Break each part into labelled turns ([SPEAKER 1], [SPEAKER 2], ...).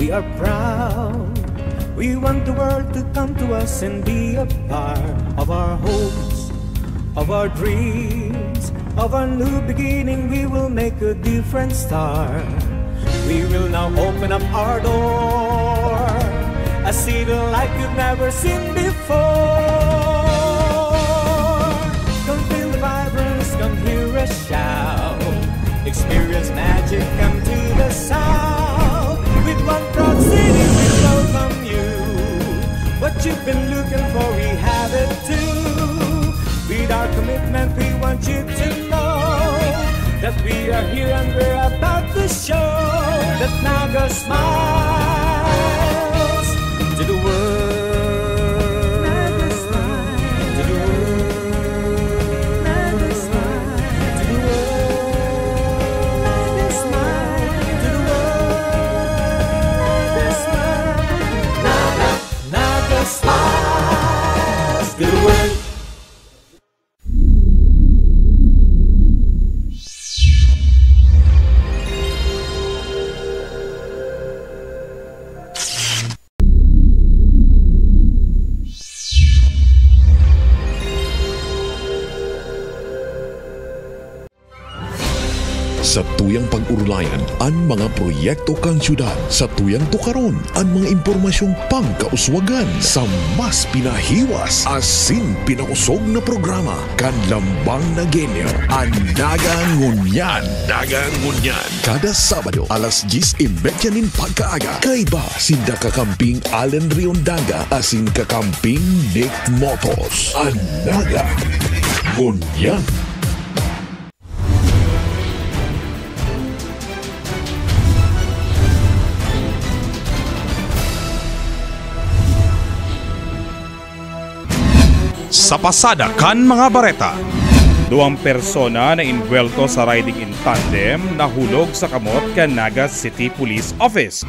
[SPEAKER 1] We are proud. We want the world to come to us and be a part of our hopes, of our dreams, of our new beginning. We will make a different start. We will now open up our door, a city like you've never seen before. Come feel the vibrance, come hear us shout. Experience magic, come to the south. With one proud city we welcome you. What you've been looking for, we have it too. With our commitment we want you to know that we are here and we're about to show that Naga smiles to the world. Naga smiles to the world. Naga smiles to the world. Naga smiles to the world. Naga smiles. Naga smiles to the world.
[SPEAKER 2] Sa tuyang pag-urulayan, ang mga proyekto kang syudad. Sa tuyang tukaron, ang mga impormasyong pangkauswagan. Sa mas pinahiwas, asin pinakusog na programa, kanlambang na genyo, ang Dagang Ngunyan. Dagang Ngunyan. Kada Sabado, alas 10:30 pagkaaga. Kay ba, sinda kakamping Allen Riondaga, asin kakamping Nick Motos. Ang Dagang Ngunyan.
[SPEAKER 3] Sa pasada kan mga bareta, duwang persona na invuelto sa riding in tandem nahulog sa kamot kan Naga City Police Office.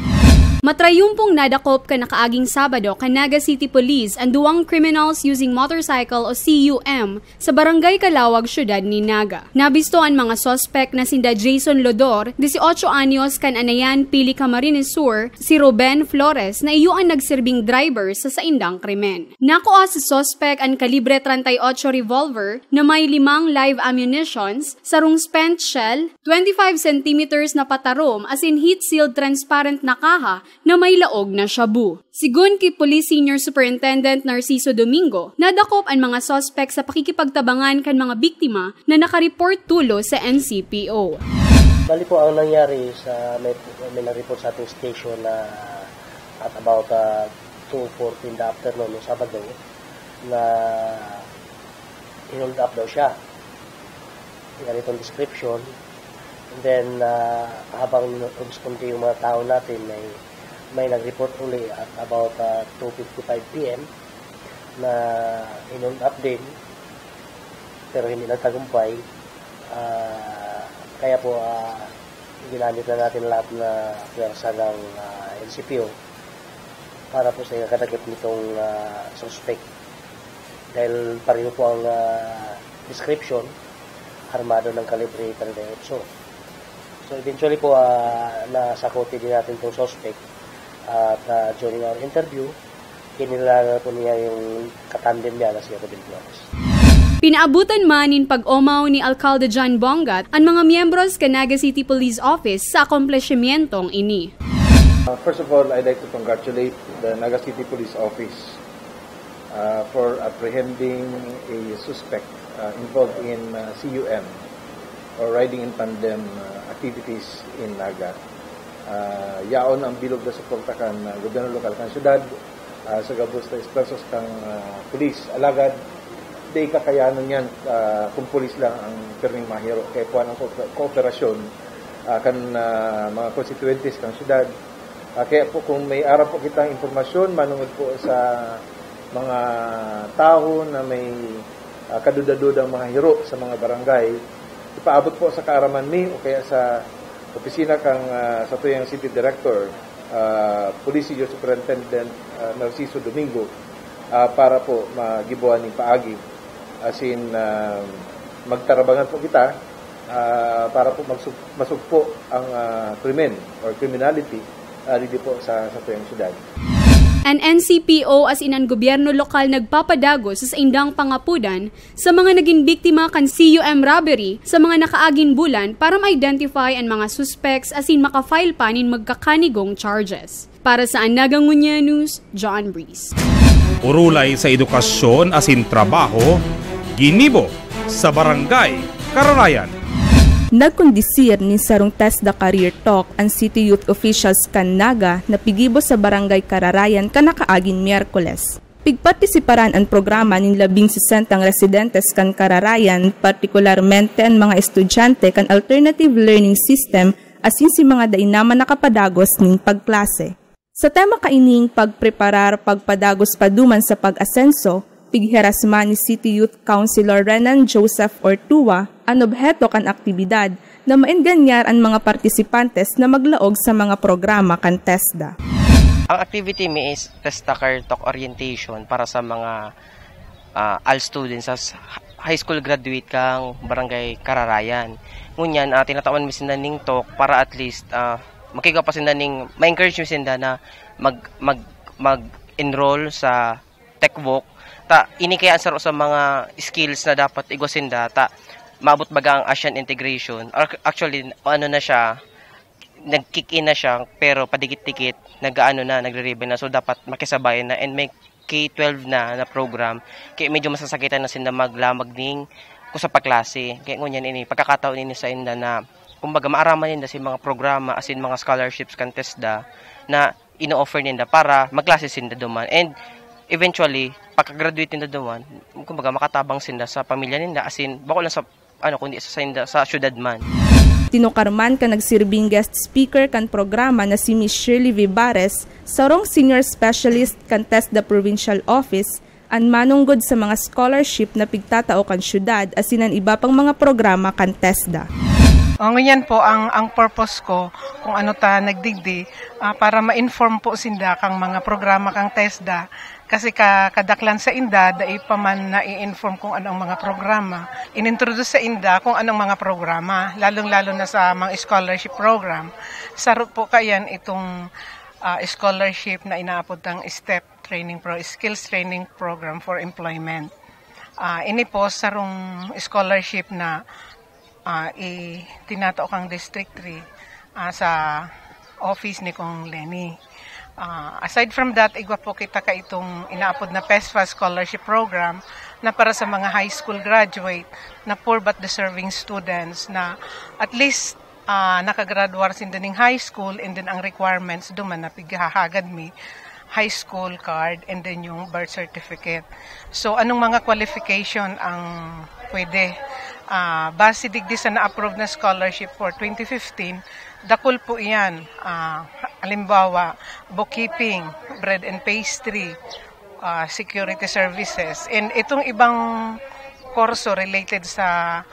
[SPEAKER 4] Matrayumpong nadakop ka nakaaging Sabado kan Naga City Police ang duwang criminals using motorcycle o CUM sa Barangay Calawag, syudad ni Naga. Nabisto ang mga sospek na sinda Jason Lodor, 18 anyos kan Anayan, Pili Camarines Sur, si Ruben Flores na iyo ang nagsirbing driver sa saindang krimen. Nakuha sa sospek ang kalibre 38 revolver na may 5 live ammunitions, sarong spent shell, 25 centimeters na patarom as in heat-sealed transparent na kaha na may laog na shabu. Sigun kay Police Senior Superintendent Narciso Domingo, nadakop ang mga sospek sa pakikipagtabangan kan mga biktima na nakareport tulo sa NCPO.
[SPEAKER 5] Bali po ang nangyari sa may na-report sa ating station na at about 2:14 in the afternoon ng Sabado na hold up daw siya. Ganitong description. And then habang responde yung mga tao natin may nag-report uli at about 2:55 p.m. na in-hold up din pero hindi nagtagumpay. Kaya po ginamit na natin lahat na pwersa ng NCPO para po sa kadagit nitong suspect. Dahil pareho po ang description, armado ng kalibre 38. So eventually po nasakote din natin itong suspect at during our interview, kinilala po niya yung katandem niya na si Ruben Flores.
[SPEAKER 4] Pinaabutan man in pag-omaw ni Alcalde John Bongat ang mga miyembros ka Naga City Police Office sa akomplesyimentong ini.
[SPEAKER 6] First of all, I'd like to congratulate the Naga City Police Office for apprehending a suspect involved in CUM or riding in tandem activities in Naga. Yaon ang bilog na suporta kan gobyerno lokal kan syudad sa gabos na espersos kang pulis alagad di kakayanan yan kung pulis lang ang perming mahiro kaya po ang kooperasyon kan mga constituentes kang syudad. Kaya po kung may araw po kitang impormasyon manungod po sa mga tao na may kadudadudang mga hiro sa mga barangay, ipaabot po sa kaaraman ni o kaya sa opisina kang sa tuyang City Director, Police Senior Superintendent Narciso Domingo para po magibuan ng paagi. As in, magtarabangan po kita para po masugpo ang krimen or criminality dito po sa tuyang syudad.
[SPEAKER 4] An NCPO as in ang gobyerno lokal nagpapadagos sa indang pangapudan sa mga naging biktima kan CUM robbery sa mga nakaaging bulan para ma-identify ang mga suspects as in makafile pa nin magkakanigong charges. Para sa Anaga Ngunya News, John Breeze.
[SPEAKER 3] Urulay sa edukasyon as in trabaho, ginibo sa Barangay Kararayan.
[SPEAKER 7] Nagkondisir ni sarong TESDA Career Talk ang City Youth Officials kan Naga na pigibo sa Barangay Kararayan kanakaaging Miyerkules. Pigpartisiparan ang programa ng 16 residentes kan Kararayan, partikularmente ang mga estudyante kan Alternative Learning System asin si mga dainama nakapadagos ning pagklase. Sa tema kaining pagpreparar pagpadagos paduman sa pag-asenso, pigherasman ni City Youth Councilor Renan Joseph Ortua ang obheto kan aktibidad na maenganyar ang mga partisipantes na maglaog sa mga programa kan TESDA.
[SPEAKER 8] Ang activity mi is TESDA Career Talk Orientation para sa mga all students as high school graduate kang Barangay Kararayan. Ngunyan, tinatawan mi sinda ning talk para at least makigaw pa sinda ning ma-encourage mi sinda na mag-enroll sa TechVoc. Ini kaya sa mga skills na dapat igwasinda maabot baga ang Asian integration. Actually, ano na siya, nag-kick in na siya, pero padikit-dikit, nagre-rebel na. So, dapat makisabayan na and may K-12 na program. Kaya medyo masasakitan na sinda maglamag ning kung sa pagklase. Kaya ngunyan ini, pagkakataon ini sa inda na, kumbaga, maaraman ninda si mga programa, as in mga scholarships kan TESDA, na ino-offer ninda para magklase sinda duman. And, eventually, pagka-graduate ninda duman, kumbaga, makatabang sinda sa pamilya ninda, as in, bako lang sa kundi sa syudad man.
[SPEAKER 7] Tinukarman ka nagsirbing guest speaker kan programa na si Miss Shirley Vivares, sarong senior specialist kan TESDA Provincial Office, ang manunggod sa mga scholarship na pigtatao kan syudad asinan iba pang mga programa kan TESDA.
[SPEAKER 9] Ngayon po, ang purpose ko, kung ano ta nagdigdi, para ma-inform po sinda kang mga programa kang TESDA. Kasi kadaklan sa inda, dai pa man na i-inform kung anong mga programa. Inintroduce sa inda kung anong mga programa, lalong-lalo na sa mga scholarship program. Sarap po kayan itong scholarship na inaapod ng Skills Training Program for Employment. Ini po sarong scholarship na tinatao kang District 3 sa office ni Kong Lenny. Aside from that, igwa po kita ka itong inaapod na PESFA Scholarship Program na para sa mga high school graduate na poor but deserving students na at least nakagraduar sinda ning high school and then ang requirements duman na pighahagad mi high school card and then yung birth certificate. So anong mga qualification ang pwede? Base digdi sa na-approve na scholarship for 2015, dakol po iyan. Halimbawa, bookkeeping, bread and pastry, security services. And itong ibang kurso related sa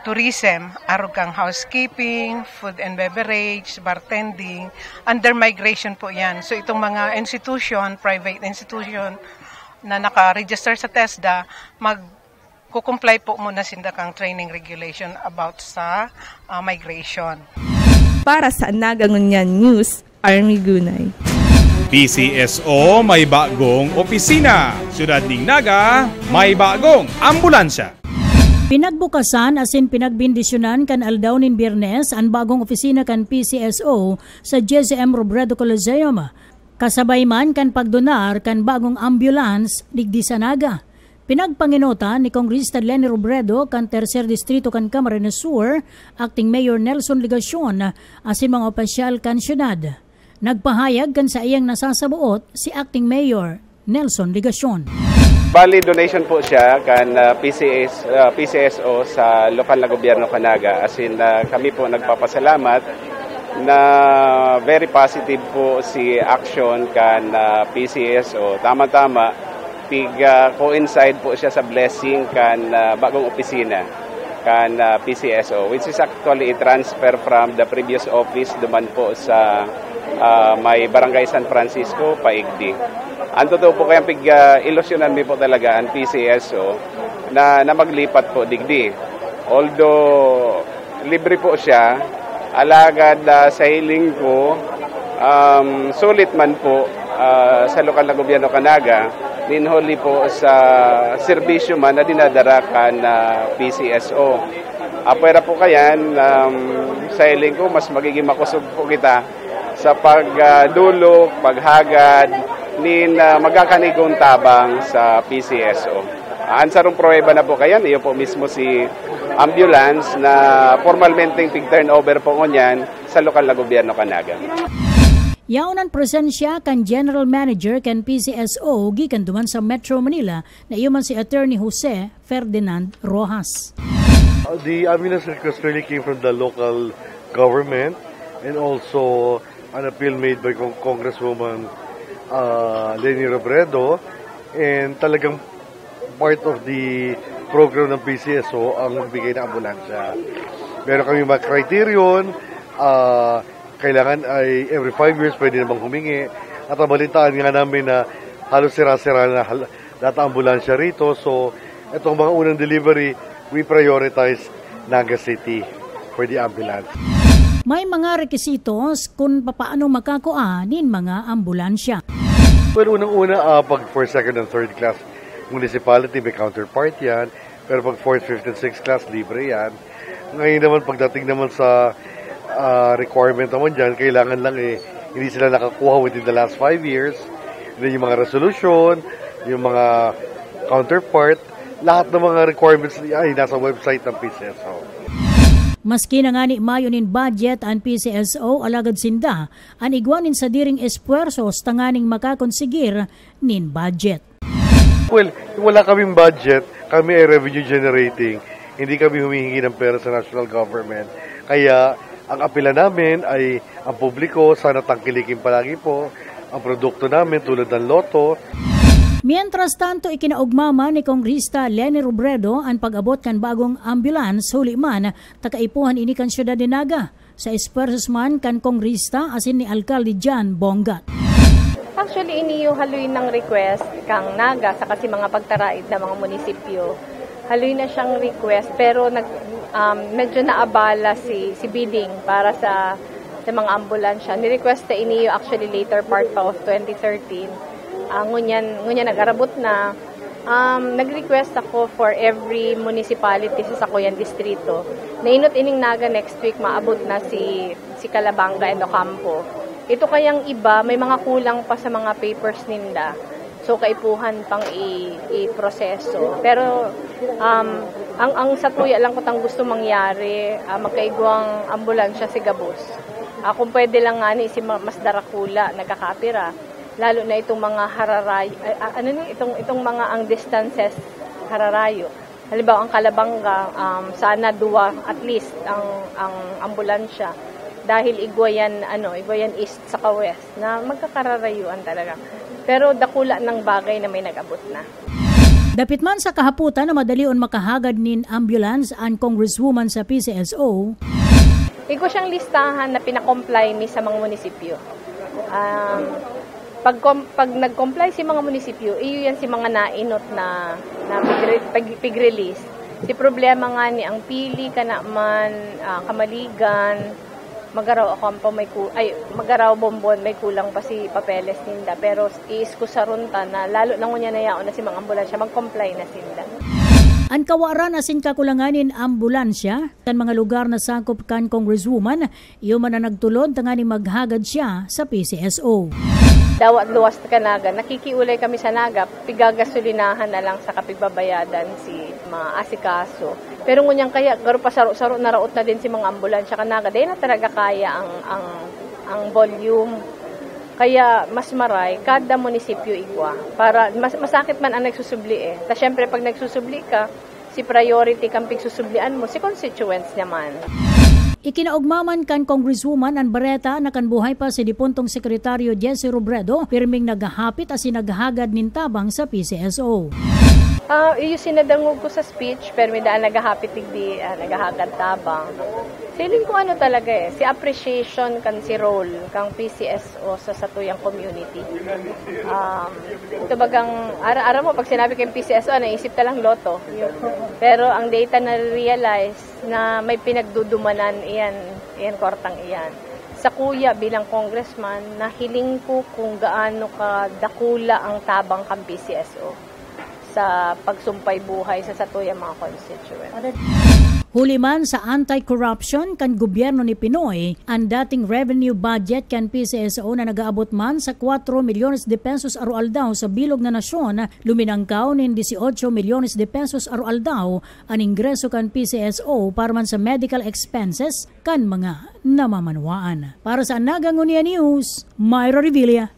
[SPEAKER 9] tourism, arugang housekeeping, food and beverage, bartending, under migration po yan. So itong mga institution, private institution na naka-register sa TESDA, kukumply po muna sinda kang training regulation about sa migration.
[SPEAKER 7] Para sa Anaga Ngunya News, Army Gunay.
[SPEAKER 3] PCSO may bagong opisina. Syudad ning Naga may bagong ambulansya.
[SPEAKER 10] Pinagbukasan asin pinagbindisyonan kan aldaw nin Biyernes ang bagong opisina kan PCSO sa JCM Robredo Coliseum. Kasabay man kan pagdonar kan bagong ambulance digdi sa Naga. Pinagpanginota ni Congressista Leni Robredo kan Tercer Distrito kan Camarines Sur, Acting Mayor Nelson Ligacion asin mga opisyal kan syudad. Nagpahayag kan sa iyang nasasabuot si Acting Mayor Nelson Ligacion.
[SPEAKER 11] Bali donation po siya kan PCSO sa lokal na gobyerno Naga. As in kami po nagpapasalamat na very positive po si action kan PCSO. Tama-tama coincide po siya sa blessing kan bagong opisina kan PCSO, which is actually a transfer from the previous office duman po sa may Barangay San Francisco, Paigdi. Ang totoo po kaya ilusyonan mi po talaga ang PCSO na maglipat po digdi. Although libre po siya, alagad sa hiling ko sulit man po sa lokal na gobyerno Canaga, ninholi po sa serbisyo man na dinadarakan na PCSO. Apwera po kayan, sa iling ko, mas magiging makusog po kita sa pagdulok, paghagad, magkakanigong tabang sa PCSO. Ansarong pruweba na po kayan, iyo po mismo si ambulance na formalmenteng pig-turnover po ngunyan sa lokal na gobyerno Canaga.
[SPEAKER 10] Yaunan presensya kan General Manager kan PCSO gikan duman sa Metro Manila na iyoman si Attorney Jose Ferdinand Rojas.
[SPEAKER 12] The ambulance request really came from the local government and also an appeal made by Congresswoman Leni Robredo, and talagang part of the program ng PCSO ang magbigay ng ambulansya. Meron kami mga criterion, kailangan ay every 5 years pwede namang humingi. At nabalitaan nga namin na halos sira-sira na lahat ang ambulansya rito. So, itong mga unang delivery, we prioritize Naga City for the ambulance.
[SPEAKER 10] May mga rekisitos kung paano makakuanin mga ambulansya.
[SPEAKER 12] Well, unang-una, pag for second and third class municipality, may counterpart yan. Pero pag 4th, 5th, and 6th class, libre yan. Ngayon naman, pagdating naman sa requirement naman dyan, kailangan lang hindi sila nakakuha within the last 5 years. Then yung mga resolution, yung mga counterpart, lahat ng mga requirements ay nasa website ng PCSO.
[SPEAKER 10] Maski na nga ni mayonin budget ang PCSO, alagad sinda, ang igwanin sa diring espuersos tanganing makakonsigir nin budget.
[SPEAKER 12] Well, wala kaming budget, kami ay revenue generating, hindi kami humihingi ng pera sa national government. Kaya, ang apela namin ay ang publiko, sana tangkilikin palagi po ang produkto namin tulad ng loto.
[SPEAKER 10] Mientras tanto, ikinaugmama ni Kongrista Leni Robredo ang pag-abot kan bagong ambulance huli man takaipuhan ini kan siyudad de Naga sa espuersos man kan Kongrista asin ni Alcalde Jan Bongat.
[SPEAKER 13] Actually, iniyo haluin ng request kang Naga sa kasi mga pagtaraid na mga munisipyo. Haluin na siyang request pero medyo naabala si bidding para sa mga ambulansya. Ni-request na iniyo actually later part pa of 2013. Ngunyan nag-arabot na. Nag-request ako for every municipality sa Sacoyan Distrito. Nainot ining Naga next week maabot na si Calabanga and Ocampo. Ito kayang iba, may mga kulang pa sa mga papers ninda. So, kaipuhan pang i-proseso. Pero, ang sa tuya lang ko tang gusto mangyari, magkaigwang ambulansya si Gabos. Kung pwede lang nga ni si Mas Darakula, nagkakapira. Lalo na itong mga hararayo, itong mga ang distances hararayo. Halimbawa, ang Calabanga, sana duwa at least ang ambulansya. Dahil igwayan east sa west na magkakararayuan talaga. Pero dakula ng bagay na may nag-abot na.
[SPEAKER 10] Dapit man sa kahaputan na madalion makahagad nin ambulance ang Congresswoman sa PCSO.
[SPEAKER 13] Igo siyang listahan na pinakomply ni sa mga munisipyo. Pag nag-comply si mga munisipyo, iyo yan si mga nainot na pig-release. Si problema nga ni ang Pili, Kanaman, Kamaligan, Magaraw Ocampo Magaraw Bombon may kulang pa si papeles ninda pero iiskusaron ta na lalo nang unya na yaon na si mga ambulansya mag-comply na sila.
[SPEAKER 10] Ang kawaran asin kakulanganin ambulansya kan mga lugar na sakop kan Congresswoman iyo man na nagtulod tangani maghagad siya sa PCSO.
[SPEAKER 13] Dawat luwas ka Naga, nakikiulay kami sa Naga, pigagasolinahan na lang sa kapigbabayadan si mga asikaso. Pero ngunyang kaya, garo pa saro-saro naraot na din si mga ambulansya ka Naga, dahil na talaga kaya ang volume. Kaya mas maray, kada munisipyo igwa. Para masakit man ang nagsusubli eh. Ta syempre pag nagsusubli ka, si priority kang pigsusublian mo, si constituents naman.
[SPEAKER 10] Ikinaugmaman kan Congresswoman ang Bareta na kanbuhay pa si dipuntong Sekretaryo Jesse Robredo pirming naghahapit as naghahagad nin tabang sa PCSO.
[SPEAKER 13] Iyo sinadangog ko sa speech pero may daan naghahapit digdi naghahagad tabang. Feeling ko talaga si appreciation kan si role kang PCSO sa satuyang community. Ito bagang ara mo pag sinabi kang PCSO naisip ta lang loto. Pero ang data na realize na may pinagdudumanan iyan kortang iyan. sa kuya bilang congressman, nahiling ko kung gaano kadakula ang tabang kang PCSO sa pagsumpay buhay sa satuyang mga constituent.
[SPEAKER 10] Huli man sa anti-corruption kan gobyerno ni Pinoy, ang dating revenue budget kan PCSO na nagaabot man sa 4 milyones de pesos araw-aldaw sa bilog na nasyon, luminangkaw nin 18 milyones de pesos araw-aldaw ang ingreso kan PCSO para man sa medical expenses kan mga namamanwaan. Para sa Nagangunia News, Myra Revilla.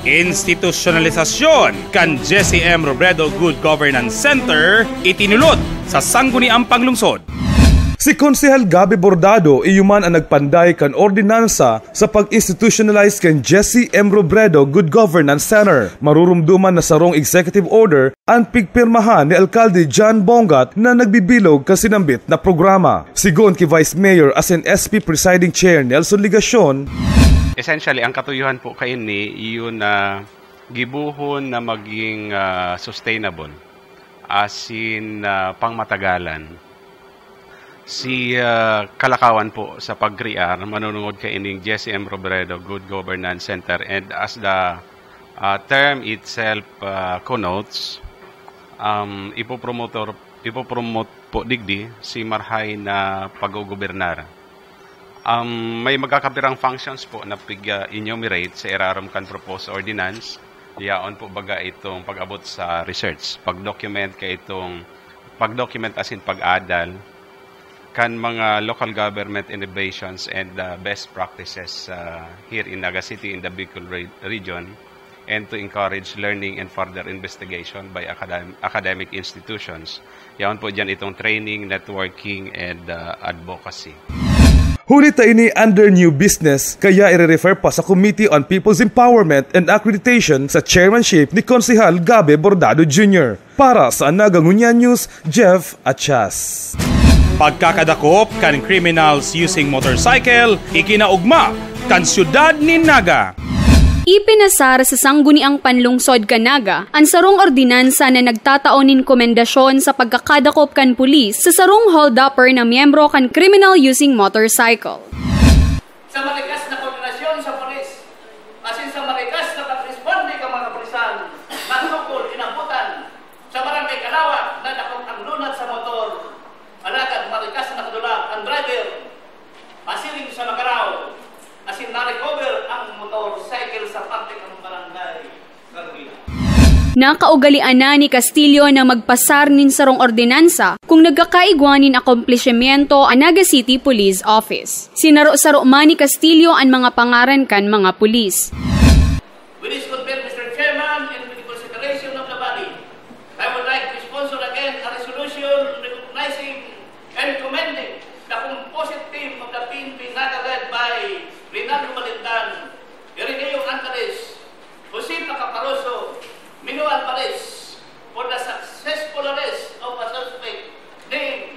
[SPEAKER 3] Institusyonalisasyon kan JCM Robredo Good Governance Center itinulod sa Sangguniang Panglungsod. Si Konsehal Gabi Bordado iyuman ang nagpanday kan ordinansa sa pag-institutionalize kan JCM Robredo Good Governance Center. Marurumduman na sarong executive order ang pigpirmahan ni Alkalde John Bongat na nagbibilog kan sinambit na programa. Sigon ki Vice Mayor as in SP Presiding Chair Nelson Ligacion,
[SPEAKER 11] essentially, ang katuyuhan po kayo ni iyon na gibuhon na maging sustainable as in pangmatagalan. Si kalakawan po sa pag-crear, manunungod kayo ng JCM Robredo Good Governance Center, and as the term itself connotes, ipopromote po digdi si marhay na pag-gobernar. May magkakapirang functions po na pig-enumerate sa irarom kan proposed ordinance. Yaon po baga itong pag-abot sa research, pag-document as in pag-adal kan mga local government innovations and best practices here in Naga City in the Bicol region, and to encourage learning and further investigation by academic institutions. Yaon po dyan itong training, networking, and advocacy.
[SPEAKER 3] Huli ta ini under new business, kaya i-refer pa sa Committee on People's Empowerment and Accreditation sa chairmanship ni Konsehal Gabi Bordado Jr. Para sa Nagangunia News, Jeff Achas. Pagkakadakop kan criminals using motorcycle, ikinaugma kan syudad ni Naga.
[SPEAKER 4] Ipinasar sa Sangguniang Panlungsod kan Naga ang sarong ordinansa na nagtataonin komendasyon sa pagkakadakop kan pulis sa sarong hold-upper na miyembro kan criminal using motorcycle.
[SPEAKER 14] Sa malikas na koordinasyon sa pulis, asin sa malikas na pag-responde ka mga pulisan, matukol inabutan sa barangay Kalawag na dakop ang lunat sa motor, alagad malikas na kadula ang driver, masiling sa Magaraw, asin na-recover ang motorcycle sa parte ng barangay Garvila.
[SPEAKER 4] Nakaugalian na ni Castillo na magpasar nin sarong ordinansa kung nagkakaigwanin akomplishmento ang Naga City Police Office. Sinaro-saro man ni Castillo ang mga pangaran kan mga pulis.
[SPEAKER 14] With this confirmed, Mr. Chairman, and with the consideration of the body, I would like to sponsor again a resolution recognizing and commending the composite team of the PNP Naga led by Rinaldo Malindan, Irineo Antares, Jose Pacaparoso, Mino Alvarez, for the successful arrest of a suspect named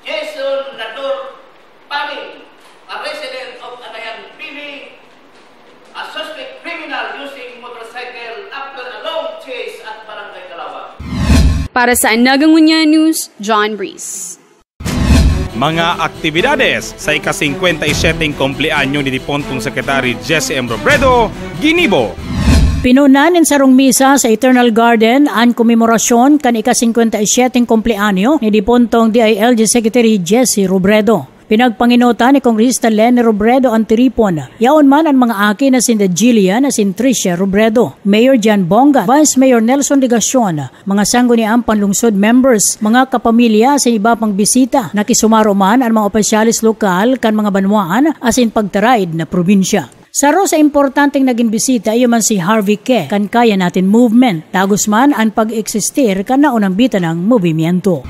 [SPEAKER 14] Jason Nador Paning, a resident of Anayan Pili, a suspect criminal using motorcycle after a long chase at Barangay Kalawag.
[SPEAKER 4] Para sa Nagangunia News, John Breeze.
[SPEAKER 3] Mga aktibidades sa ika-57 kumpleanyo ni Dipontong Secretary JCM Robredo, ginibo.
[SPEAKER 10] Pinunan ng sarong misa sa Eternal Garden ang komemorasyon kan ika-57 kumpleanyo ni Dipontong DILG Secretary Jesse Robredo. Pinagpanginutan ni Kongresista Leni Robredo ang tiripon. Yaon man ang mga aki na sinda Jillian na sin Tricia Robredo, Mayor John Bongat, Vice Mayor Nelson Ligacion, mga Sangguniang Panlungsod members, mga kapamilya sa iba pang bisita, nakisumaro man ang mga opisyalis lokal kan mga banwaan asin pagtaraid na probinsya. Saro sa importanteng naging bisita iyo man si Harvey Ke kan Kaya Natin Movement. Tagos man ang pag-eksistir kan naunang bita ng movimiento.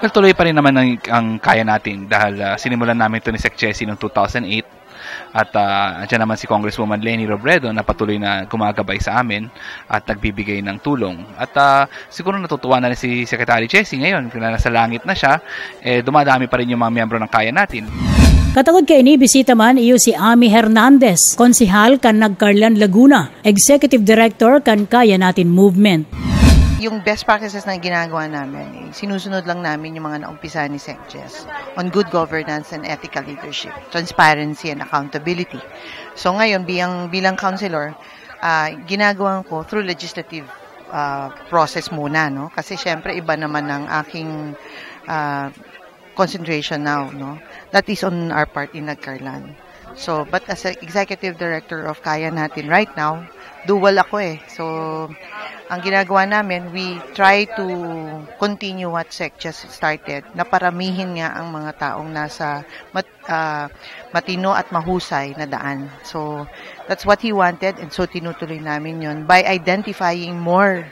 [SPEAKER 15] Tuloy pa rin naman ang Kaya Natin dahil sinimulan namin ito ni Sec. Chessy noong 2008 at andyan naman si Congresswoman Leni Robredo na patuloy na gumagabay sa amin at nagbibigay ng tulong. At siguro natutuwa na si Secretary Chessy ngayon kung nasa langit na siya, dumadami pa rin yung mga miyembro ng Kaya Natin.
[SPEAKER 10] Katagod kay ini, bisita man iyo si Ami Hernandez, konsihal kan Nagcarlan Laguna, Executive Director kan Kaya Natin Movement.
[SPEAKER 16] yung best practices na ginagawa namin, sinusunod lang namin yung mga naumpisa ni Sec Jess on good governance and ethical leadership, transparency and accountability. So ngayon, bilang councilor, ginagawa ko through legislative process muna, no? Kasi syempre iba naman ang aking concentration now, no? That is on our part in Nagcarlan. So, but as an executive director of Kaya Natin right now, dual ako eh. So, ang ginagawa namin, we try to continue what Sec just started, na paramihin nga ang mga taong nasa matino at mahusay na daan. So, that's what he wanted, and so tinutuloy namin yun by identifying more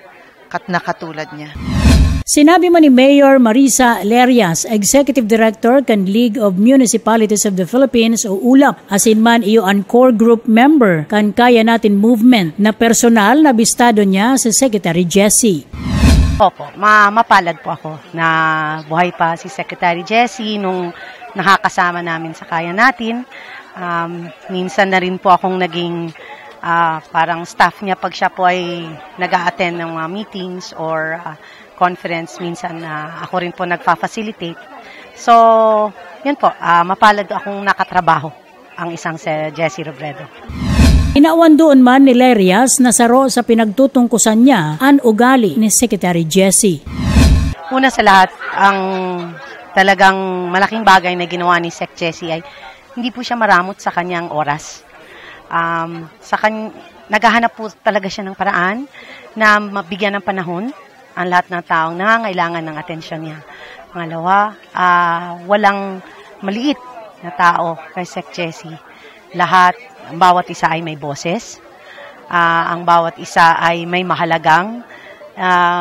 [SPEAKER 16] na katulad niya.
[SPEAKER 10] Sinabi mo ni Mayor Marisa Lerias, Executive Director kan League of Municipalities of the Philippines o ULAP, asin man iyo ang core group member kan Kaya Natin Movement na personal na bistado niya sa Secretary Jessie.
[SPEAKER 17] Opo, mapalad po ako na buhay pa si Secretary Jessie nung nakakasama namin sa Kaya Natin. Minsan na rin po akong naging parang staff niya pag siya po ay nag-a-attend ng mga meetings or conference, minsan ako rin po nagfa-facilitate. So, yun po, mapalad akong nakatrabaho ang isang si Jessie Robredo.
[SPEAKER 10] Inaawan doon man ni Lerias na saro sa pinagtutungkusan niya ang ugali ni Secretary Jessie.
[SPEAKER 17] Una sa lahat, ang talagang malaking bagay na ginawa ni Sec Jessie ay hindi po siya maramot sa kanyang oras. Naghahanap po talaga siya ng paraan na mabigyan ng panahon ang lahat ng taong nangangailangan ng atensyon niya. Pangalawa, walang maliit na tao kay Sec Jessie. Ang bawat isa ay may boses. Ang bawat isa ay may mahalagang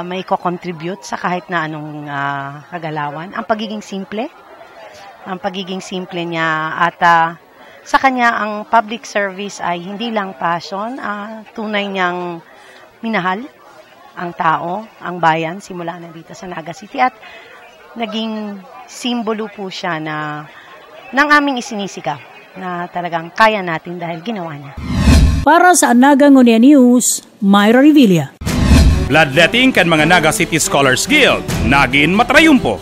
[SPEAKER 17] may ko-contribute sa kahit na anong kagalawan. Ang pagiging simple niya at sa kanya ang public service ay hindi lang passion, tunay niyang minahal ang tao, ang bayan, simula na dito sa Naga City at naging simbolo po siya ng aming isinisigaw na talagang kaya natin dahil ginawa niya.
[SPEAKER 10] Para sa Naga Ngunia News, Myra Revilla.
[SPEAKER 3] Bloodletting kan mga Naga City Scholars Guild, naging matrayumpo.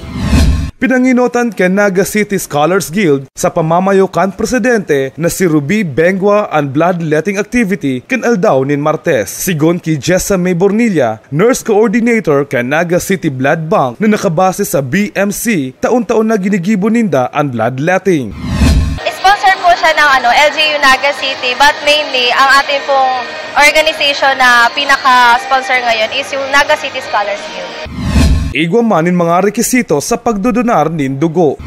[SPEAKER 18] Pinanginotan kay Naga City Scholars Guild sa pamamayo kan presidente na si Ruby Bengua ang bloodletting activity kan aldaw nin Martes. Sigon ki Jessa May Bornilla, nurse coordinator kay Naga City Blood Bank na nakabase sa BMC, taon-taon na ginigibo ninda ang bloodletting.
[SPEAKER 19] Sponsor po siya ng LGU Naga City, but mainly ang ating pong organization na pinaka-sponsor ngayon is yung Naga City Scholars Guild.
[SPEAKER 18] Igwamanin mga rekisito sa pagdodonar nin dugo.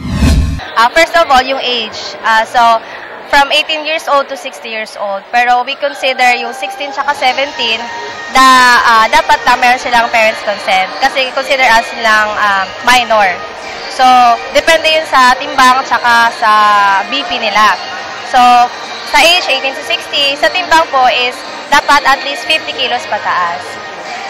[SPEAKER 19] First of all, yung age. So, from 18 years old to 60 years old. Pero we consider yung 16 tsaka 17 na dapat na meron silang parents' consent. Kasi consider as silang minor. So, depende yun sa timbang tsaka sa BP nila. So, sa age 18 to 60, sa timbang po is dapat at least 50 kilos pataas.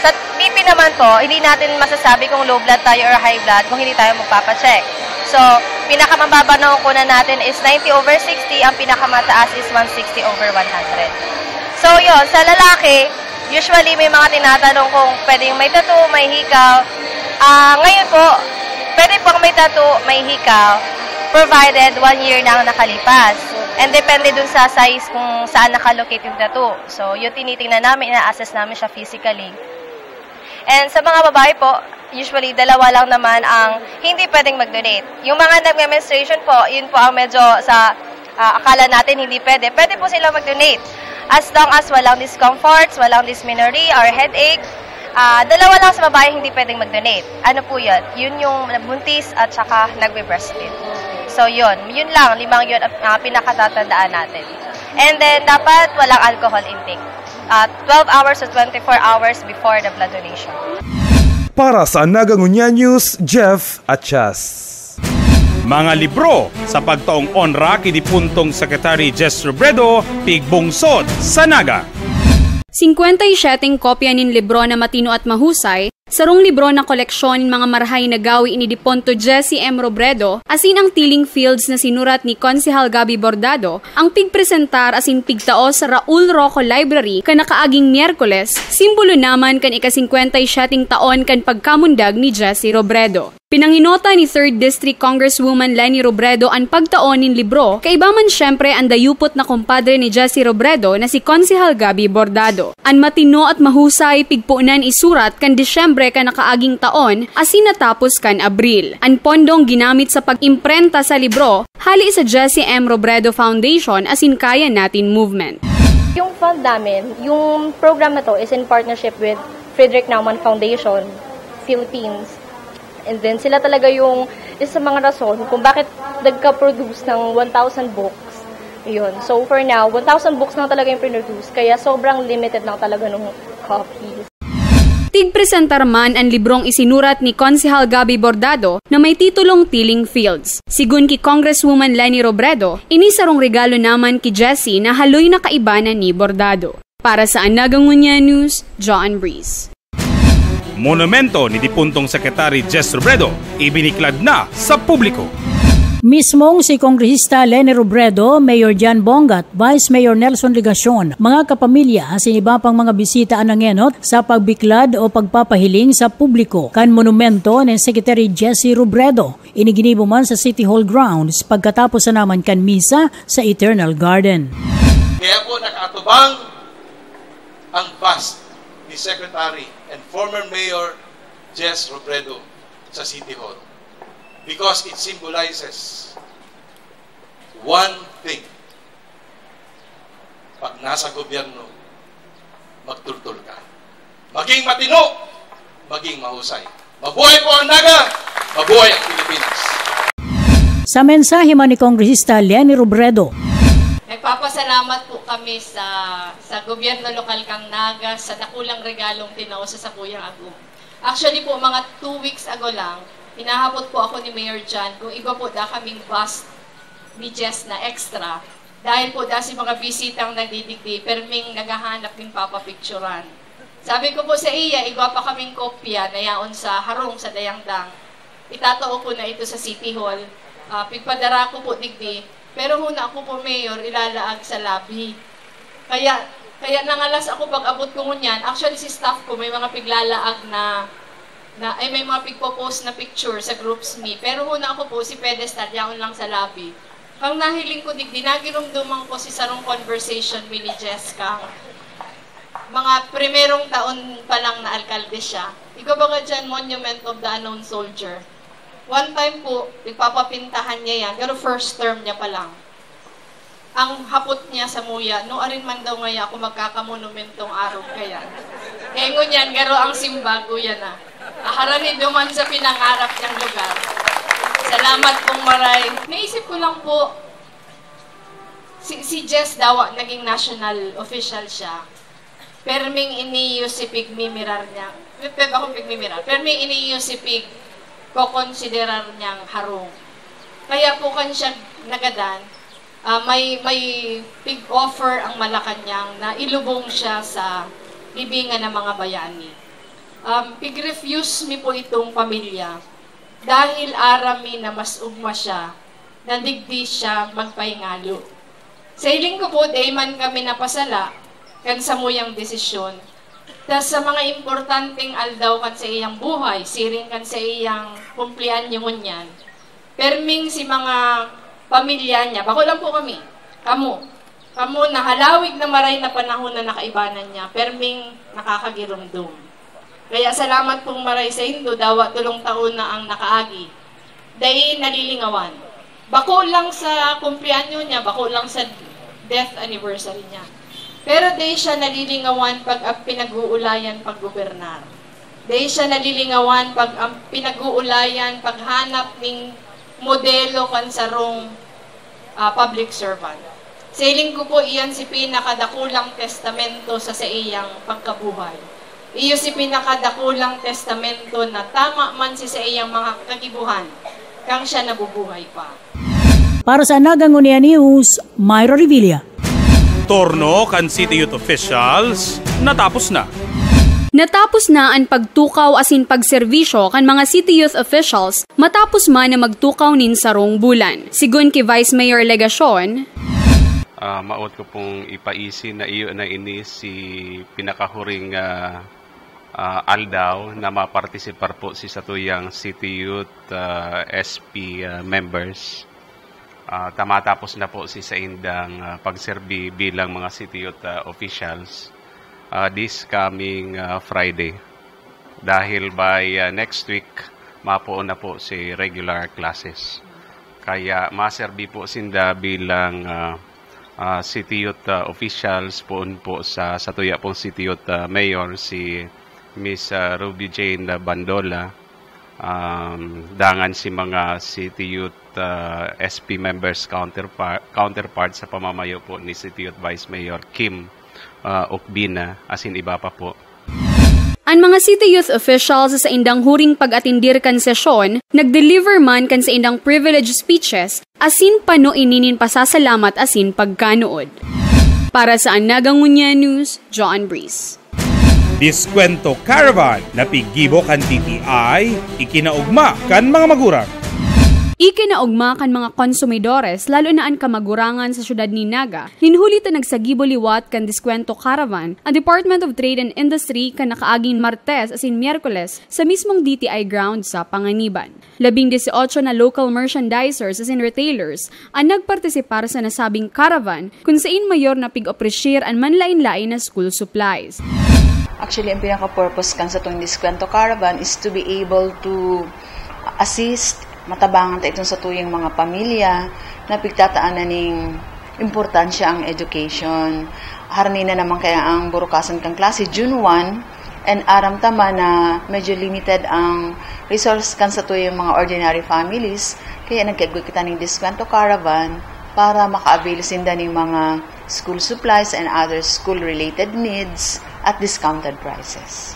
[SPEAKER 19] Sa BP naman po, hindi natin masasabi kung low blood tayo or high blood kung hindi tayo magpapacheck. So, pinakamababa na kukunan natin is 90/60, ang pinakamataas is 160/100. So, yun, sa lalaki, usually may mga tinatanong kung pwedeng may tattoo, may hikaw. Ngayon po, pwede pong may tattoo, may hikaw, provided 1 year na ang nakalipas. And depende dun sa size kung saan nakalocate yung tattoo. So, yung tinitingnan namin, ina-assess namin siya physically. And sa mga babae po, usually dalawa lang naman ang hindi pwedeng mag-donate. Yung mga nag-menstruation po, yun po ang medyo sa akala natin hindi pwede. Pwede po sila mag-donate. As long as walang discomforts, walang dysmenorrhea or headache, dalawa lang sa babae hindi pwedeng mag-donate. Ano po yun? Yun yung buntis at saka nagbe-breastfeed. So yun lang, 5 yun ang pinakatatandaan natin. And then dapat walang alcohol intake. 12 hours to 24 hours before the blood donation.
[SPEAKER 18] Para sa Naga Ngunia News, Jeff Achas.
[SPEAKER 3] Mga libro sa pagtaong onra kinipuntong Secretary Jess Robredo, pigbungsod sa Naga.
[SPEAKER 4] 57 kopya nin libro na matino at mahusay Sarong libro na koleksyon mga marahay na gawi ni Diponto Jesse M. Robredo, asin ang Tiling Fields na sinurat ni Konsehal Gabi Bordado, ang pigpresentar asin pigtao sa Raul Roco Library kanakaaging Miyerkules, simbolo naman kan ika-57 taon kan pagkamundag ni Jesse Robredo. Pinanginota ni 3rd District Congresswoman Leni Robredo ang pagtaon nin libro, kaiba man syempre ang dayupot na kumpadre ni Jesse Robredo na si Konsehal Gabi Bordado. An matino at mahusay pigpuunan isurat kan Disyembre kan nakaaging taon, asin natapos kan Abril. An pondong ginamit sa pag-imprenta sa libro, hali sa Jesse M. Robredo Foundation asin Kaya Natin Movement.
[SPEAKER 13] Yung fund namin, yung program na to is in partnership with Frederick Naumann Foundation, Philippines. And then sila talaga yung isa sa mga rason kung bakit nagka-produce ng 1,000 books. Yun. So for now, 1,000 books lang talaga yung produce, kaya sobrang limited lang talaga ng copies.
[SPEAKER 4] Tigpresentar man ang librong isinurat ni Konsehal Gabi Bordado na may titulong Tiling Fields. Sigun ki Congresswoman Leni Robredo, inisarong regalo naman ki Jesse na haloy na kaibanan ni Bordado. Para sa Anagangunya News, John Breeze.
[SPEAKER 3] Monumento ni Dipuntong Secretary Jess Robredo ibiniklad na sa publiko.
[SPEAKER 10] Mismong si Kongresista Leni Robredo, Mayor Jan Bongat, Vice Mayor Nelson Legacion, mga kapamilya asin iba pang mga bisita anangenot sa pagbiklad o pagpapahiling sa publiko kan monumento ni Secretary Jesse Robredo. Iniginibo man sa City Hall grounds pagkatapos na naman kan misa sa Eternal Garden.
[SPEAKER 20] Kaya po nakatubang ang bust ni Secretary and former Mayor Jess Robredo sa City Hall because it symbolizes one thing. Pag nasa gobyerno, magtultul ka. Maging matino, maging mahusay. Mabuhay po ang Naga, mabuhay ang Pilipinas.
[SPEAKER 10] Sa mensahe man ni Kongresista Leni Robredo,
[SPEAKER 21] nagpapasalamat po kami sa gobyerno lokal kang Naga sa nakulang regalong tinausa sa Kuyang Agum. Actually po, mga 2 weeks ago lang, hinahapot po ako ni Mayor Jan kung iba po da kaming bus ni Jess na extra. Dahil po da si mga bisitang nagdidigdi, perming naghahanap din papapicturan. Sabi ko po sa iya, igwa pa kaming kopya na yaon sa harong sa Dayangdang. Itatao ko na ito sa City Hall. Pigpadara ko po digdi. Pero huna ako po, Mayor, ilalaag sa lobby. Kaya nangalas ako pag abot ko ngunyan. Actually, si staff ko may mga piglalaag may mga pigpo-post na picture sa groups me. Pero huna ako po, si pedestal, yaon lang sa lobby. Pang nahiling ko digdi, nagirumduman ko si sarong conversation ni Jessica. Mga primerong taon pa lang na alkalde siya. Ikaw ba nga dyan, Monument of the Unknown Soldier? One time po, nagpapapintahan niya yan, pero first term niya pa lang. Ang hapot niya sa muya, no arin man daw ngaya ako magkakamonumentong araw kaya. Engon yan, garo ang simbago yan na. Aharanin duman sa pinangarap niyang lugar. Salamat pong maray. Naisip ko lang po, si Jess daw, naging national official siya. Perming iniyo si pigmimirar niya. Ako pigmimirar. Perming iniyo si pig ko-considerar niyang harong. Kaya po kan siya nagadan, may pig-offer ang Malacanang na ilubong siya sa libingan ng mga bayani. Pig-refuse mi po itong pamilya dahil arami na mas ugma siya, nadigdi siya magpaingalo. Sa hiling ko po, day man kami napasala, kan sa muyang desisyon. Tas sa mga importanteng aldaw kan sa iyang buhay, siring kan sa iyang kumplian niyo ngunyan. Perming si mga pamilya niya, bako lang po kami, kamo na halawig na maray na panahon na nakaibanan niya, perming nakakagirumdum. Kaya salamat pong maray sa Indo, dawa tulong taon na ang nakaagi. Dahil nalilingawan. Bako lang sa kumplian niya, bako lang sa death anniversary niya. Pero dahil siya nalilingawan pag pinag-uulayan pag-gobernar. Dahil siya nalilingawan pag pinag-uulayan paghanap ng modelo kansarong public servant. Sailing ko po iyan si pinakadakulang testamento sa iyang pagkabuhay. Iyo si pinakadakulang testamento na tama man si sa iyang mga kagibuhan kang siya nabubuhay pa.
[SPEAKER 10] Para sa Anagangunya News, Myra Revilla.
[SPEAKER 3] Torno kan City Youth Officials natapos na.
[SPEAKER 4] Natapos na ang pagtukaw asin pagserbisyo kan mga city youth officials matapos man na magtukaw nin sarong bulan. Sigun kay Vice Mayor Legacion,
[SPEAKER 11] maot ko pong ipaisin na iyo na ini si pinakahuring aldaw na mapartisipar po si satuyang city youth SP members. Tamatapos na po si sa indang pagserbi bilang mga city youth officials this coming Friday. Dahil by next week, mapuon na po si regular classes. Kaya maserbi po sinda bilang city youth officials poon po sa satuya pong city youth mayor si Miss Ruby Jane Bandola. Dangan si mga city youth SP members counterpart sa pamamayo po ni city youth Vice Mayor Kim Okbina, asin iba pa po.
[SPEAKER 4] Ang mga city youth officials sa indang huring pag-atindir kan sesyon, nag-deliver man kan sa indang privilege speeches, asin pano ininin pasasalamat asin pagkanood. Para sa Anagangunya News, John Breeze.
[SPEAKER 3] Diskwento Caravan na pigibo kan TTI, ikinaugma kan mga magurang.
[SPEAKER 4] Ikinaugma kan mga konsumidores lalo na ang kamagurangan sa syudad ni Naga, hinhuli ta nagsagibo liwat kan Diskwento Caravan ang Department of Trade and Industry kan nakaaging Martes asin Miyerkules sa mismong DTI ground sa Panganiban. 18 na local merchandisers asin retailers ang nagpartisipar sa nasabing caravan kung saan mayor na pig-appreciate ang manlain-lain na school supplies.
[SPEAKER 1] Actually, ang pinaka-purpose kan sa itong Diskwento Caravan is to be able to assist matabangan ta itong sa tuyong mga pamilya na pigtataanan ng importansya ang education. Harni na naman kaya ang burukasan kang klase June 1 and aram tama na medyo limited ang resource kan sa tuyong mga ordinary families kaya nagkagwe kita ng Diskwento Caravan para maka-avail sinda ng mga school supplies and other school-related needs at discounted prices.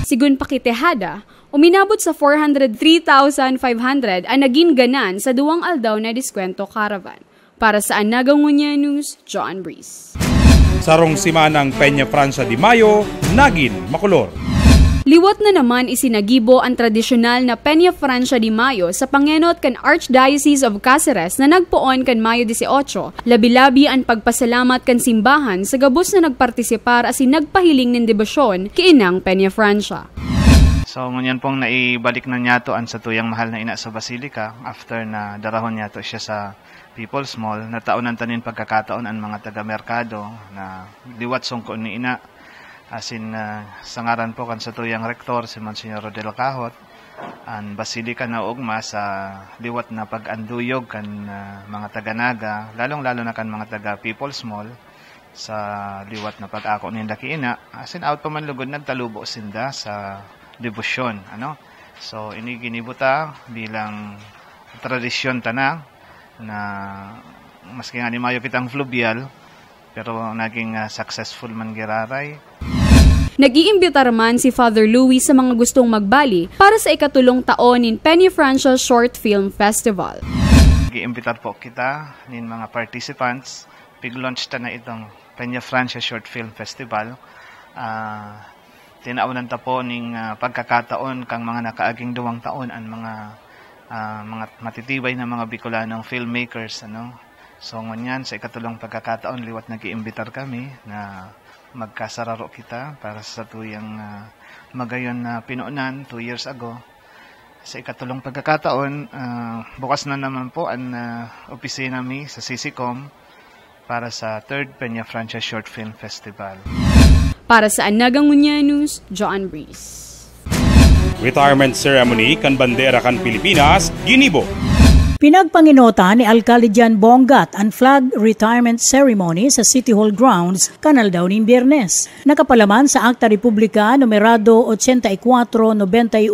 [SPEAKER 4] Sigun pakitehada, uminabot sa 403,500 ang naging ganan sa duwang aldaw na Diskwento Caravan. Para sa Anagangunya News, John Breeze.
[SPEAKER 3] Sarong simanang Peña Francia de Mayo, Nagin, Macolor.
[SPEAKER 4] Liwat na naman isinagibo ang tradisyonal na Peña Francia de Mayo sa pangenot kan Archdiocese of Cáceres na nagpuon kan Mayo 18. Labi-labi ang pagpasalamat kan simbahan sa gabos na nagpartisipar asin nagpahiling ng debosyon kiinang Peña Francia.
[SPEAKER 22] So ngunyan pong naibalik na niyato ang sa tuyang mahal na ina sa Basilica after na darahon niyato siya sa People's Mall. Nataunan tanin pagkakataon ang mga taga-merkado na liwat sungko ni ina. Asin sa ngaran po kan sa tuyang rektor si Monsignor Rodel Cahot ang Basilica na ugma sa liwat na pag-anduyog kan mga taga-Naga, lalong-lalo na kan mga taga-People's Mall sa liwat na pag-ako nila kiina. Asin out pa man lugod nagtalubo sinda sa debosyon, ano? So ini ginibuta bilang tradisyon tana na maski nga ni mayo kitang fluvial pero naging successful man giraray.
[SPEAKER 4] Nag-iimbitar man si Father Louis sa mga gustong magbali para sa ikatulong taon in Peña Francia Short Film Festival.
[SPEAKER 22] Nag-iimbitar po kita nin mga participants. Pig-launch ta na itong Peña Francia Short Film Festival. Tinaunan ta po ning pagkakataon kang mga nakaaging 2 taon ang mga matitibay na mga Bicolanong filmmakers, ano. So ngunyan sa ikatulong pagkakataon liwat nag-iimbitar kami na magkasararo kita para sa tuyang magayon na pinuunan 2 years ago. Sa ikatulong pagkakataon, bukas na naman po ang opisina mi sa CCCOM para sa 3rd Peña Francia Short Film Festival.
[SPEAKER 4] Para sa Anagangunya News, John Breeze.
[SPEAKER 3] Retirement ceremony kan bandera kan Pilipinas, ginibo.
[SPEAKER 10] Pinagpanginota ni Alcalde Jan Bongat ang flag retirement ceremony sa City Hall grounds kanal daw nin Biyernes. Nakapalaman sa Akta Republika numerado 8491,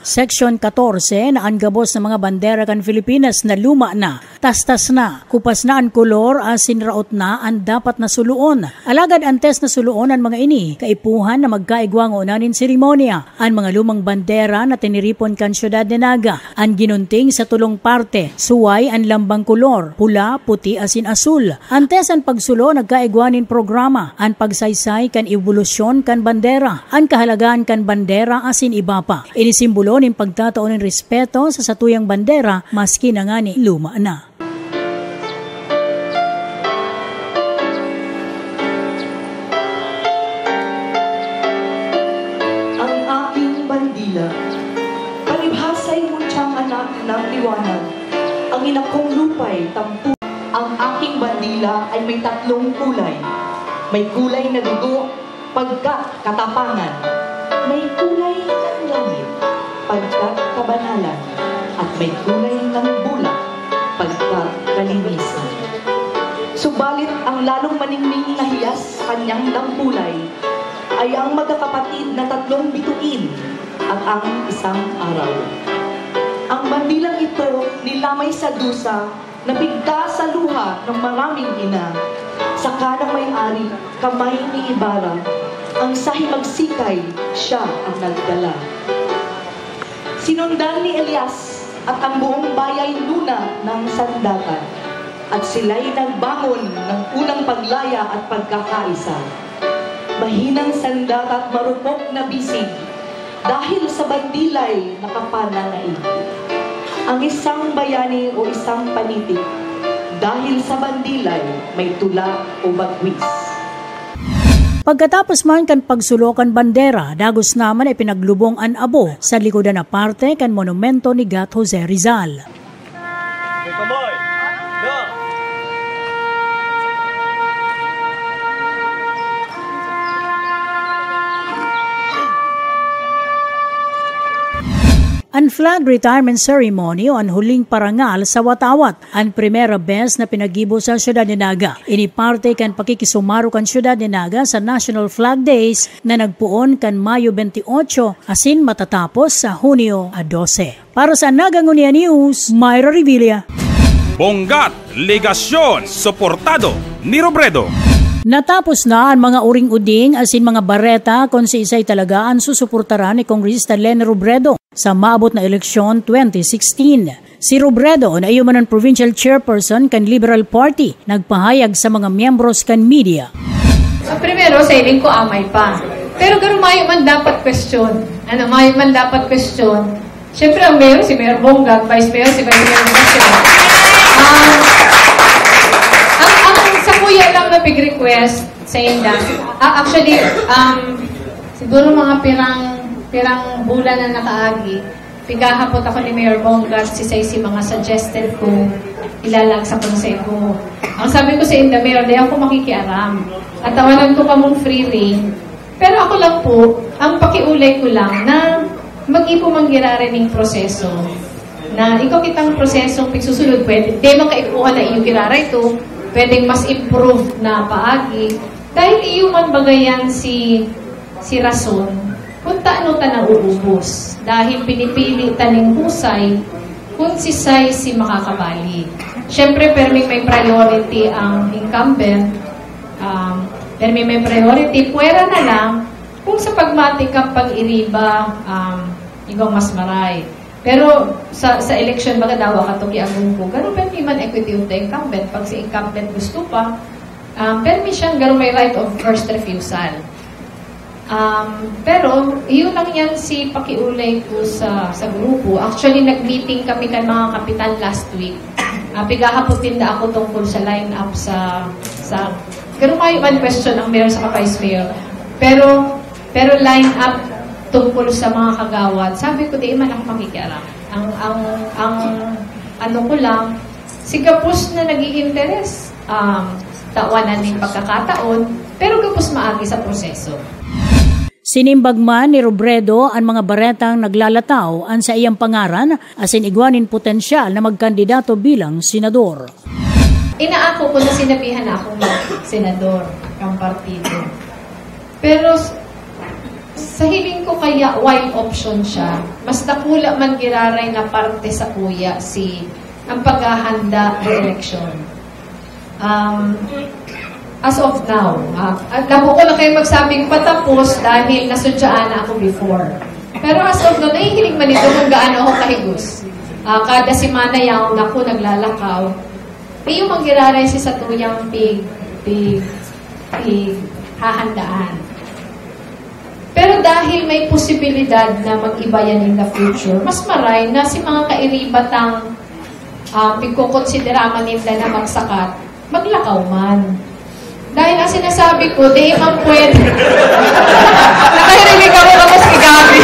[SPEAKER 10] Section 14 na ang gabos ng mga bandera kan Pilipinas na luma na, tastas na, kupas na ang kolor asin raot na ang dapat na suluon. Alagad antes na suluon ang mga ini, kaipuhan na magkaigwang unanin seremonya. Ang mga lumang bandera na tiniripon kan Syudad de Naga, ang ginunting sa tulong parte Bale, suway ang lambang kulor, pula, puti asin asul. Antes ang pagsulo nagkaigwanin programa, ang pagsaysay kan evolusyon kan bandera, ang kahalagaan kan bandera asin iba pa. Inisimbolo ng pagtataon ng respeto sa satuyang bandera maski na nga ni luma na.
[SPEAKER 2] Palibhasay mo siyang anak ng liwanag, ang ina kong lupay, tampu. Ang aking bandila ay may 3 kulay. May kulay na dugo, pagkat katapangan. May kulay ng langit, pagkat kabanalan. At may kulay ng bulak, pagkat kalinisan. Subalit ang lalong maningning na hiyas sa kanyang lamkulay ay ang magkakapatid na 3 bituin at ang isang araw. Ang bandilang ito nilamay sa dusa, napigta sa luha ng maraming ina. Sa kanang may-ari, kamay ni Ibarra, ang sahimagsikay, siya ang nagdala. Sinundan ni Elias at ang buong bayay luna ng sandata, at sila'y nagbangon ng unang paglaya at pagkakaisa. Mahinang sandata at marupok na bisig, dahil sa bandilay nakapananaig. Ang isang bayani o isang panitik, dahil sa bandilay may tula o bagwis.
[SPEAKER 10] Pagkatapos man kan pagsulokan bandera, dagos naman ay pinaglubong an abo sa likodan na parte kan monumento ni Gat Jose Rizal. Ang flag retirement ceremony o ang huling parangal sa Watawat, ang primera bes na pinagibo sa Siyudad ni Naga. Iniparte kan pakikisumaro kan Siyudad ni Naga sa National Flag Days na nagpuon kan Mayo 28 asin matatapos sa Hunyo 12. Para sa Naga Ngunia News, Myra Revilla.
[SPEAKER 3] Bonggat, ligasyon, suportado ni Robredo.
[SPEAKER 10] Natapos na ang mga uring-uding asin mga bareta kung si isay talaga ang susuportaran ni Kongresista Leni Robredo sa maabot na eleksyon 2016. Si Robredo na iyoman ang provincial chairperson kan Liberal Party nagpahayag sa mga miyembros kan media.
[SPEAKER 21] So primero, sa iling ko amay pa. Pero gano'n mayo man dapat question. Mayo man dapat question. Siyempre ang mayor, si Mayor Bonggag, vice mayor, si Vice Mayor Bonggag. Sa kuya lang na pig-request sa inda. Actually, siguro mga pirang bulan na nakaagi, pigahapot ako ni Mayor Bonggag, si mga suggested ko, ilalagsa ko sa iko. Ang sabi ko sa inda, Mayor, di ako makikiaram. At tawanan ko pa mong free reign. Pero ako lang po, ang pakiulay ko lang na mag-ipo manggirarining proseso. Na ikaw kitang prosesong pigsusunod, pwede. Di makaipuhan na iyo girara ito, pwedeng mas improve na paagi. Dahil iyo man bagayan si rason, kung taano ta na uubos. Dahil pinipili taning husay, kung si makakabali. Siyempre, perming may priority ang incumbent. Perming may priority, puwera na lang, kung sa pagmatikang pag-iriba, ikaw mas maray. Pero sa election baga daw katugi agong ko garo permi man equity of the incumbent pag si incumbent gusto pa permi siyang garo may right of first refusal. Pero iyon lang yan si pakiulay ko sa grupo. Actually nag-meeting kami kan mga kapitan last week. Pigahapotin na ako tungkol sa line-up sa garo may man question ang mayor sa vice mayor. Pero line-up tungkol sa mga kagawad, sabi ko, di man ako makikialam. Ang ano ko lang, si Gapos na nag-i-interest, tawanan ng pagkakataon, pero Gapos maagi sa proseso.
[SPEAKER 10] Sinimbag man ni Robredo ang mga baretang naglalataw ang sa iyang pangaran asin igwanin potensyal na magkandidato bilang senador.
[SPEAKER 21] Inaako ko na sinabihan na akong senador ng partido. Pero sa hiling ko kaya wide option siya. Mas nakula man giraray na parte sa kuya ang paghahanda ng election. As of now, labo ko na kayo magsabing patapos dahil nasudyaan na ako before. Pero as of now, nahihiling man ito kung gaano ako kahigos.
[SPEAKER 5] kada semana yaong ako naglalakaw, yung manggiraray si sa tuyang hahandaan. Pero dahil may posibilidad na mag-iba yan in the future, mas maray na si mga kairibatang pagkukonsideraman nila na magsakat, maglakaw man. Dahil ang sinasabi ko, di man pwede. Nakahirinig ako kapos kay Gabi.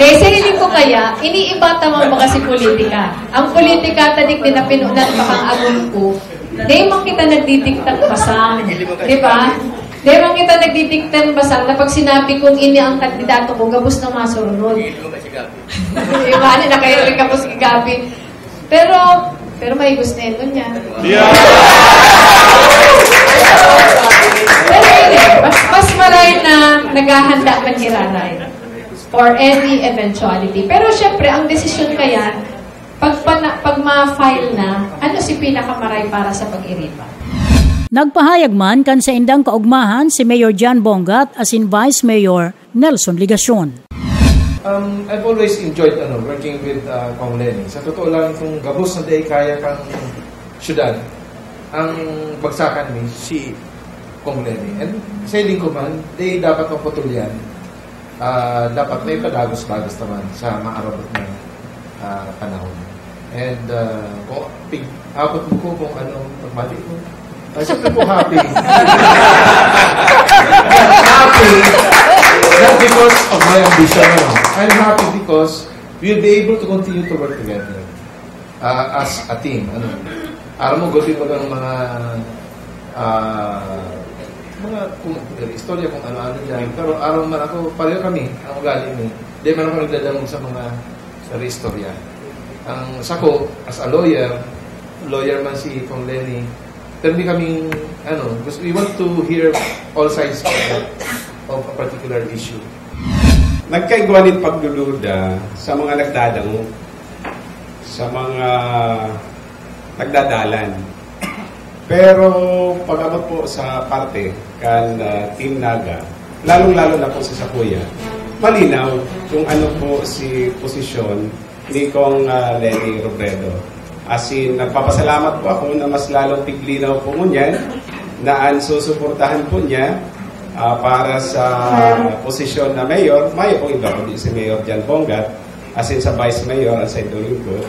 [SPEAKER 5] Dahil sarili ko kaya, iniiba tamang mga si politika. Ang politika, tadik din na pinunan bakang agon ko, di man kita nagdidiktang basang. Diba? Di man kita nagdidiktang basang na pag sinabi kong ini ang kandidato ko, gabos na masurunod. Diba? Nakahirinig kapos kay Gabi. Pero may gusto nito niya. Pero mas maray na naghahanda ng hiraray for any eventuality. Pero syempre, ang desisyon kaya, pag ma-file na, ano si pinakamaray para sa pag-iriba?
[SPEAKER 10] Nagpahayag man kan sa indang kaugmahan si Mayor John Bongat as in Vice Mayor Nelson Ligacion.
[SPEAKER 6] I've always enjoyed working with Kong Lenny. Sa totoo lang, kung gabos na day kaya kang syudad, ang bagsakan ni si Kong Lenny. And sailing ko man, day dapat maputulyan. Dapat may padagos-bagos naman sa maarabot na panahon. And kung abot mo ko kung anong pagmati ko, siyempre po happy. Happy, not because of my ambition. I'm happy because we'll be able to continue to work together as a team. Aram mo, gulpin mo lang mga istorya kung ano-ano dyan. Pero araw man ako, pareho kami, ang ugali mo. Di man ako nagdadamog sa mga istorya. Ang sako, as a lawyer man si Kong Lenny, tapi kaming, we want to hear all sides of a particular issue.
[SPEAKER 11] Nagkaigwanit pagluluda sa mga nagdadango, sa mga nagdadalan. Pero pag-abot po sa parte kan Team Naga, lalong-lalo na po sa Sakuya, malinaw kung ano po si posisyon ni Kong Lenny Robredo. As in, nagpapasalamat po ako na mas lalong piglinaw po niyan na susuportahan po niya para sa posisyon na mayor. May po iba po si Mayor John Bongat, as in sa Vice Mayor at sa Domingo.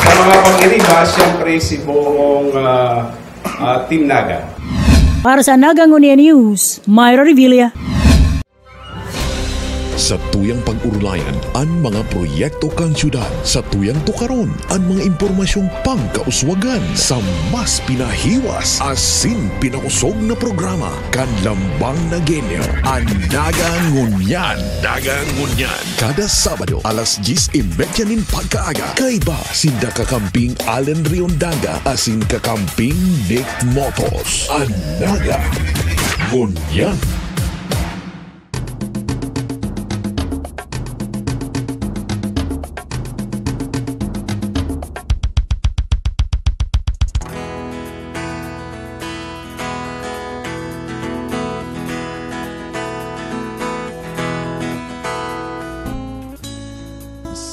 [SPEAKER 11] Sa mga pang-iriba, siyempre si buong Team Naga.
[SPEAKER 10] Para sa Naga Ngunia News, Myra Revilla.
[SPEAKER 23] Sa tuyang pag-urulayan ang mga proyekto kang syudad, sa tuyang tukaron ang mga impormasyong pangkauswagan sa mas pinahiwas asin pinausog na programa kan lambang na genyo ang Naga Ngunyan. Naga Ngunyan kada Sabado alas 10:30 pagkaaga kay ba sinda kakamping Allen Riondaga asin kakamping Nick Motos ang Naga Ngunyan.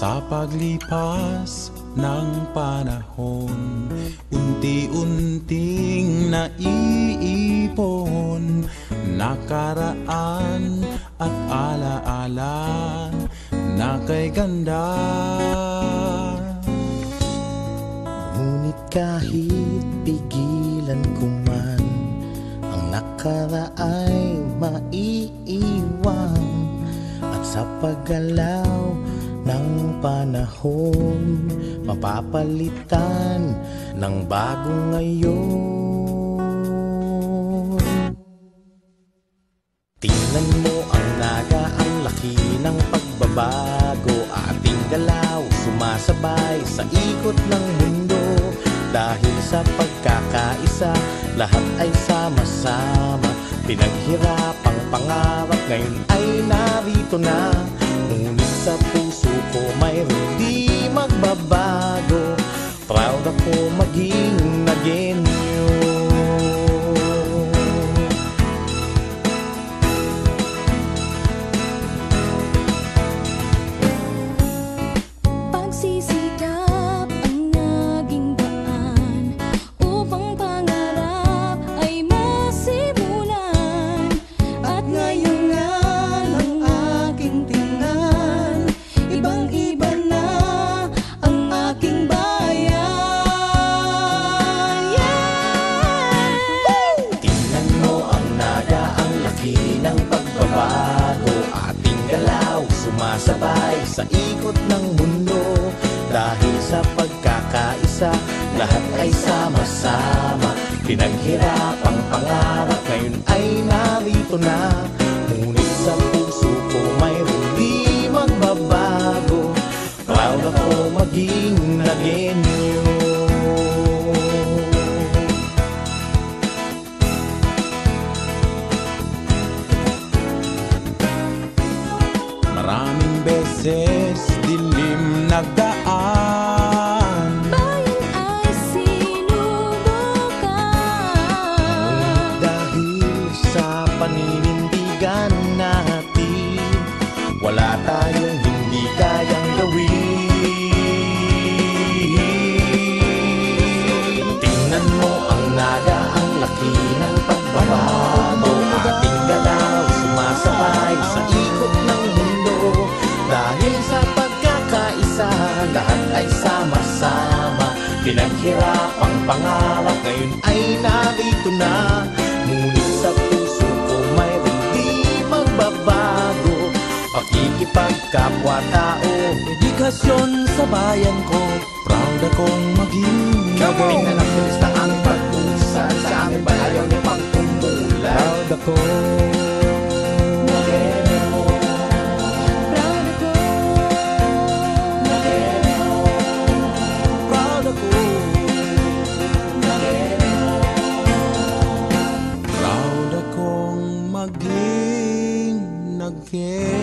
[SPEAKER 24] Sa paglipas ng panahon, unti-unting naiipon, nakaraan at alaala na kay ganda.
[SPEAKER 25] Ngunit kahit pigilan ko man, ang nakaraay maiiwan, at sa paggalaw ng panahon, mapapalitan ng bagong ngayon. Tingnan mo ang Naga, ang laki ng pagbabago. Ating galaw, sumasabay sa ikot ng mundo. Dahil sa pagkakaisa, lahat ay sama-sama. Pinaghirapang pangarap, ngayon ay narito na. Ngunit sa puso ko mayroon di magbabago. Proud ako maging Nagenyo. sumasabay sa ikot ng mundo. Dahil sa pagkakaisa, lahat ay sama-sama. Pinaghirapang pangarap, ngayon ay narito na. Ngunit sa puso ko mayroong di magbabago. Proud ako maging Nagueño.
[SPEAKER 24] Maraming beses dilim nagdaan,
[SPEAKER 7] bayan ay sinubukan.
[SPEAKER 25] Dahil sa paninindigan natin, wala tayong hindi kayang gawin. Tingnan mo ang Naga, ang laki ng pagbabago. Ating galaw sumasabay sa ikot ng mundo. Dahil sa pagkakaisa, lahat ay sama-sama. Pinaghirapang pangarap, ngayon ay narito na. Ngunit sa puso ko mayroong di magbabago. Pakikipagkapwa-tao,
[SPEAKER 24] dedikasyon sa bayan ko, proud akong maging Nagueño.
[SPEAKER 25] Tingnan ang turista ang pag-usad, sa amin ba ayaw niyo pang tumulan?
[SPEAKER 24] Proud ako maging Nagueño.